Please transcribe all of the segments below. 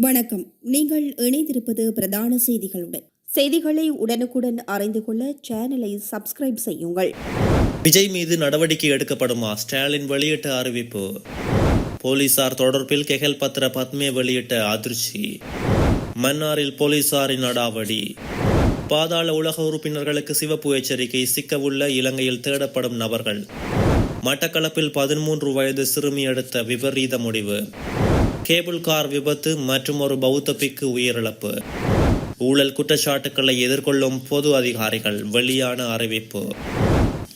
வணக்கம். நீங்கள் இணைந்திருப்பது பிரதான செய்திகளுடன். செய்திகளை உடனுக்குடன் அறிந்து கொள்ள சேனலை சப்ஸ்கிரைப் செய்யுங்கள். விஜய் மீது நடவடிக்கை எடுக்கப்படுமா? ஸ்டாலின் வெளியிட்ட அறிவிப்பு. போலீசார் தொடர்பில் கெஹல் பத்ர பத்மே வெளியிட்ட அதிர்ச்சி. மன்னாரில் போலீசாரின் அடாவடி. பாதாள உலக உறுப்பினர்களுக்கு சிவப்பு எச்சரிக்கை. சிக்கவுள்ள இலங்கையில் தேடப்படும் நபர்கள். மட்டக்களப்பில் 13 வயது சிறுமி எடுத்த விபரீத முடிவு. கேபிள் கார் விபத்து மற்றும் ஒரு பௌத்த பிக்கு உயிரிழப்பு. ஊழல் குற்றச்சாட்டுக்களை எதிர்கொள்ளும் பொது அதிகாரிகள். வெளியான அறிவிப்பு.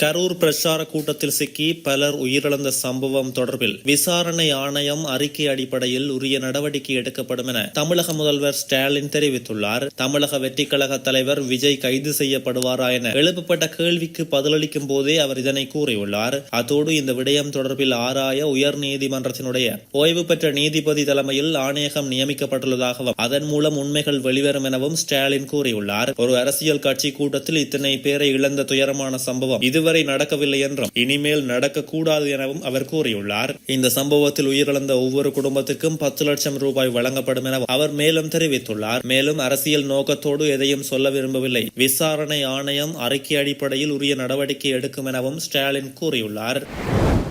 கரூர் பிரச்சார கூட்டத்தில் சிக்கி பலர் உயிரிழந்த சம்பவம் தொடர்பில் விசாரணை ஆணையம் அறிக்கை அடிப்படையில் உரிய நடவடிக்கை எடுக்கப்படும் என தமிழக முதல்வர் ஸ்டாலின் தெரிவித்துள்ளார். தமிழக வெற்றிக் கழக தலைவர் விஜய் கைது செய்யப்படுவாரா என எழுப்பப்பட்ட கேள்விக்கு பதிலளிக்கும் போதே அவர் இதனை கூறியுள்ளார். அத்தோடு இந்த விடயம் தொடர்பில் ஆராய உயர் நீதிமன்றத்தினுடைய ஓய்வு பெற்ற நீதிபதி தலைமையில் ஆணையகம் நியமிக்கப்பட்டுள்ளதாகவும் அதன் மூலம் உண்மைகள் வெளிவரும் எனவும் ஸ்டாலின் கூறியுள்ளார். ஒரு அரசியல் கட்சி கூட்டத்தில் இத்தனை பேரை இழந்த துயரமான சம்பவம் இதுவரை நடக்கவில்லை என்றும் இனிமேல் நடக்கக்கூடாது எனவும் அவர் கூறியுள்ளார். இந்த சம்பவத்தில் உயிரிழந்த ஒவ்வொரு குடும்பத்துக்கும் 10 லட்சம் ரூபாய் வழங்கப்படும் என அவர் மேலும் தெரிவித்துள்ளார். மேலும் அரசியல் நோக்கத்தோடு எதையும் சொல்ல விரும்பவில்லை. விசாரணை ஆணையம் அறிக்கை அடிப்படையில் உரிய நடவடிக்கை எடுக்கும் எனவும் ஸ்டாலின் கூறியுள்ளார்.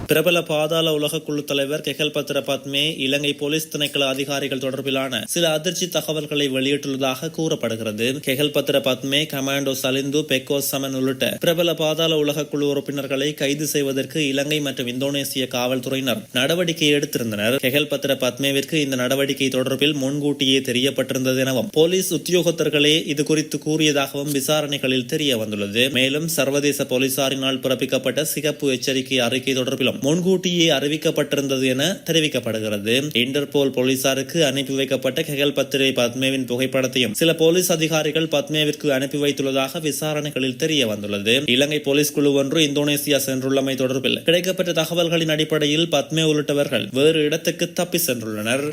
பிரபல பாதாள உலக குழு தலைவர் கெஹல் பத்ர பத்மே இலங்கை போலீஸ் திணைக்கள அதிகாரிகள் தொடர்பிலான சில அதிர்ச்சி தகவல்களை வெளியிட்டுள்ளதாக கூறப்படுகிறது. கெஹல் பத்ர பத்மே, கமாண்டோ சலிந்து, பெக்கோ சமன் உள்ளிட்ட பிரபல பாதாள உலக குழு உறுப்பினர்களை கைது செய்வதற்கு இலங்கை மற்றும் இந்தோனேசிய காவல்துறையினர் நடவடிக்கை எடுத்திருந்தனர். கெஹல் பத்ர பத்மேவிற்கு இந்த நடவடிக்கை தொடர்பில் முன்கூட்டியே தெரியப்பட்டிருந்தது எனவும் போலீஸ் உத்தியோகத்தர்களே இது குறித்து கூறியதாகவும் விசாரணைகளில் தெரிய வந்துள்ளது. மேலும் சர்வதேச போலீசாரினால் பிறப்பிக்கப்பட்ட சிகப்பு எச்சரிக்கை அறிக்கை தொடர்பிலும் முன்கூட்டியே அறிவிக்கப்பட்டிருந்தது என தெரிவிக்கப்படுகிறது. இன்டர்போல் போலீசாருக்கு அனுப்பி வைக்கப்பட்ட கெஹல் பத்ரே பத்மேவின் புகைப்படத்தையும் சில போலீஸ் அதிகாரிகள் பத்மேவிற்கு அனுப்பி வைத்துள்ளதாக விசாரணைகளில் தெரிய வந்துள்ளது. இலங்கை போலீஸ் குழு ஒன்று இந்தோனேசியா சென்றுள்ளமை தொடர்பில் கிடைக்கப்பட்ட தகவல்களின் அடிப்படையில் பத்மே உள்ளிட்டவர்கள் வேறு இடத்துக்கு தப்பி சென்றுள்ளனர்.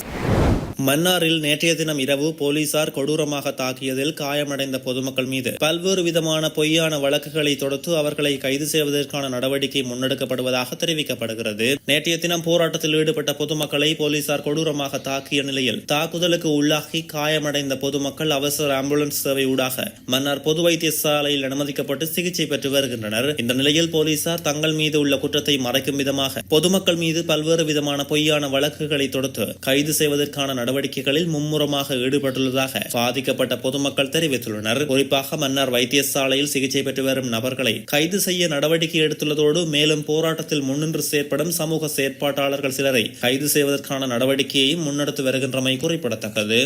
மன்னாரில் நேற்றைய தினம் இரவு போலீசார் கொடூரமாக தாக்கியதில் காயமடைந்த பொதுமக்கள் மீது பல்வேறு விதமான பொய்யான வழக்குகளை தொடுத்து அவர்களை கைது செய்வதற்கான நடவடிக்கை முன்னெடுக்கப்படுவதாக தெரிவிக்கப்படுகிறது. நேற்றைய தினம் போராட்டத்தில் ஈடுபட்ட பொதுமக்களை போலீசார் கொடூரமாக தாக்கிய நிலையில் தாக்குதலுக்கு உள்ளாகி காயமடைந்த பொதுமக்கள் அவசர ஆம்புலன்ஸ் சேவை ஊடாக மன்னார் பொது வைத்தியசாலையில் அனுமதிக்கப்பட்டு சிகிச்சை பெற்று வருகின்றனர். இந்த நிலையில் போலீசார் தங்கள் மீது உள்ள குற்றத்தை மறைக்கும் விதமாக பொதுமக்கள் மீது பல்வேறு விதமான பொய்யான வழக்குகளை தொடுத்து கைது செய்வதற்கான நடவடிக்கைகளில் மும்முரமாக ஈடுபட்டுள்ளதாக பாதிக்கப்பட்ட பொதுமக்கள் தெரிவித்துள்ளனர். குறிப்பாக மன்னார் வைத்தியசாலையில் சிகிச்சை பெற்று வரும் நபர்களை கைது செய்ய நடவடிக்கை எடுத்துள்ளதோடு மேலும் போராட்டத்தில் முன்னின்று செயற்படும் சமூக செயற்பாட்டாளர்கள் சிலரை கைது செய்வதற்கான நடவடிக்கையையும் முன்னெடுத்து வருகின்றமை குறிப்பிடத்தக்கது.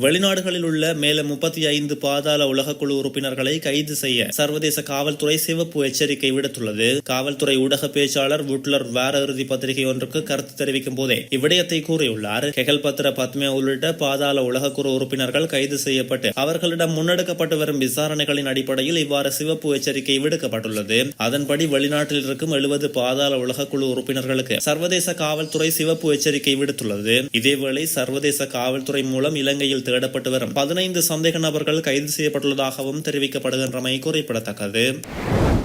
வெளிநாடுகளில் உள்ள மேலும் 35 பாதாள உலகக்குழு உறுப்பினர்களை கைது செய்ய சர்வதேச காவல்துறை சிவப்பு எச்சரிக்கை விடுத்துள்ளது. காவல்துறை ஊடக பேச்சாளர் வுட்லர் வார இறுதி பத்திரிகை ஒன்றுக்கு கருத்து தெரிவிக்கும் போதே இவ்விடயத்தை கூறியுள்ளார். கெஹல் பத்ர பத்மே உள்ளிட்ட பாதாள உலகக்குழு உறுப்பினர்கள் கைது செய்யப்பட்டு அவர்களிடம் முன்னெடுக்கப்பட்டு வரும் விசாரணைகளின் அடிப்படையில் இவ்வாறு சிவப்பு எச்சரிக்கை விடுக்கப்பட்டுள்ளது. அதன்படி வெளிநாட்டில் இருக்கும் 70 பாதாள உலகக்குழு உறுப்பினர்களுக்கு சர்வதேச காவல்துறை சிவப்பு எச்சரிக்கை விடுத்துள்ளது. இதேவேளை சர்வதேச காவல்துறை மூலம் இலங்கையில் தேடப்பட்டு வரும் 15 சந்தேக நபர்கள் கைது செய்யப்பட்டுள்ளதாகவும் தெரிவிக்கப்படுகின்றமை குறிப்பிடத்தக்கது.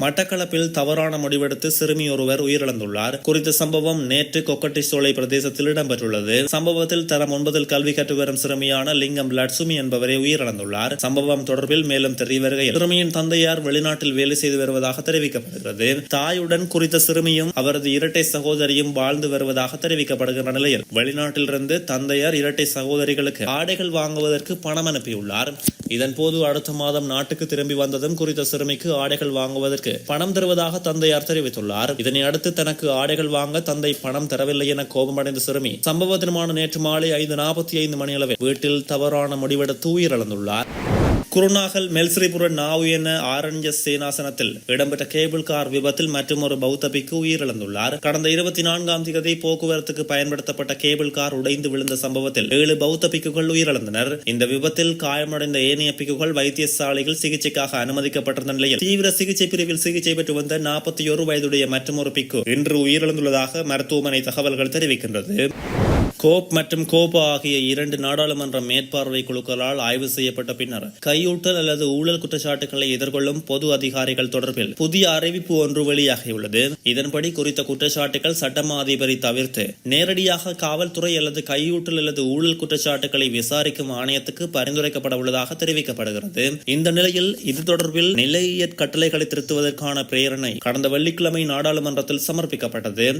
மட்டக்களப்பில் தவறான முடிவெடுத்து சிறுமி ஒருவர் உயிரிழந்துள்ளார். குறித்த சம்பவம் நேற்று கொக்கட்டிச்சோலை பிரதேசத்தில் இடம்பெற்றுள்ளது. சம்பவத்தில் தரம் 9 கல்வி கற்று வரும் சிறுமியான லிங்கம் லட்சுமி என்பவரை உயிரிழந்துள்ளார். சம்பவம் தொடர்பில் மேலும் தெரிய வருகையில் சிறுமியின் தந்தையார் வெளிநாட்டில் வேலை செய்து வருவதாக தெரிவிக்கப்படுகிறது. தாயுடன் குறித்த சிறுமியும் அவரது இரட்டை சகோதரியும் வாழ்ந்து வருவதாக தெரிவிக்கப்படுகின்ற நிலையில் வெளிநாட்டிலிருந்து தந்தையார் இரட்டை சகோதரிகளுக்கு ஆடைகள் வாங்குவதற்கு பணம் அனுப்பியுள்ளார். இதன்போது அடுத்த மாதம் நாட்டுக்கு திரும்பி வந்ததும் குறித்த சிறுமிக்கு ஆடைகள் வாங்குவதற்கு பணம் தருவதாக தந்தையார் தெரிவித்துள்ளார். இதனை அடுத்து தனக்கு ஆடைகள் வாங்க தந்தை பணம் தரவில்லை என கோபமடைந்த சிறுமி சம்பவத்திற்கான நேற்று மாலை 5:45 மணியளவில் வீட்டில் தவறான முடிவெடுத்து உயிரிழந்துள்ளார். குருநாகல் மெல்ஸ்ரீபுர நாவுயன ஆரண்ய சேனாசனத்தில் இடம்பெற்ற கேபிள் கார் விபத்தில் மற்றும் ஒரு பௌத்த பிக்கு உயிரிழந்துள்ளார். கடந்த 24ஆம் தேதி போக்குவரத்துக்கு பயன்படுத்தப்பட்ட கேபிள் கார் உடைந்து விழுந்த சம்பவத்தில் 7 பௌத்த பிக்குகள் உயிரிழந்தனர். இந்த விபத்தில் காயமடைந்த ஏனைய பிக்குகள் வைத்தியசாலையில் சிகிச்சைக்காக அனுமதிக்கப்பட்டிருந்த நிலையில் தீவிர சிகிச்சை பிரிவில் சிகிச்சை பெற்று வந்த 41 வயதுடைய மற்றொரு பிக்கு இன்று உயிரிழந்துள்ளதாக மருத்துவமனை தகவல்கள் தெரிவிக்கின்றது. கோப் மற்றும் கோபா ஆகிய 2 நாடாளுமன்ற மேற்பார்வை குழுக்களால் ஆய்வு செய்யப்பட்ட பின்னர் கையூட்டல் அல்லது ஊழல் குற்றச்சாட்டுகளை எதிர்கொள்ளும் பொது அதிகாரிகள் தொடர்பில் புதிய அறிவிப்பு ஒன்று வெளியாகியுள்ளது. இதன்படி குறித்த குற்றச்சாட்டுகள் சட்டமா அதிபரை தவிர்த்து நேரடியாக காவல்துறை அல்லது கையூட்டல் அல்லது ஊழல் குற்றச்சாட்டுகளை விசாரிக்கும் ஆணையத்துக்கு பரிந்துரைக்கப்பட உள்ளதாக தெரிவிக்கப்படுகிறது. இந்த நிலையில் இது தொடர்பில் நிலையியற் கட்டளைகளை திருத்துவதற்கான பிரேரணை கடந்த வெள்ளிக்கிழமை நாடாளுமன்றத்தில் சமர்ப்பிக்கப்பட்டது.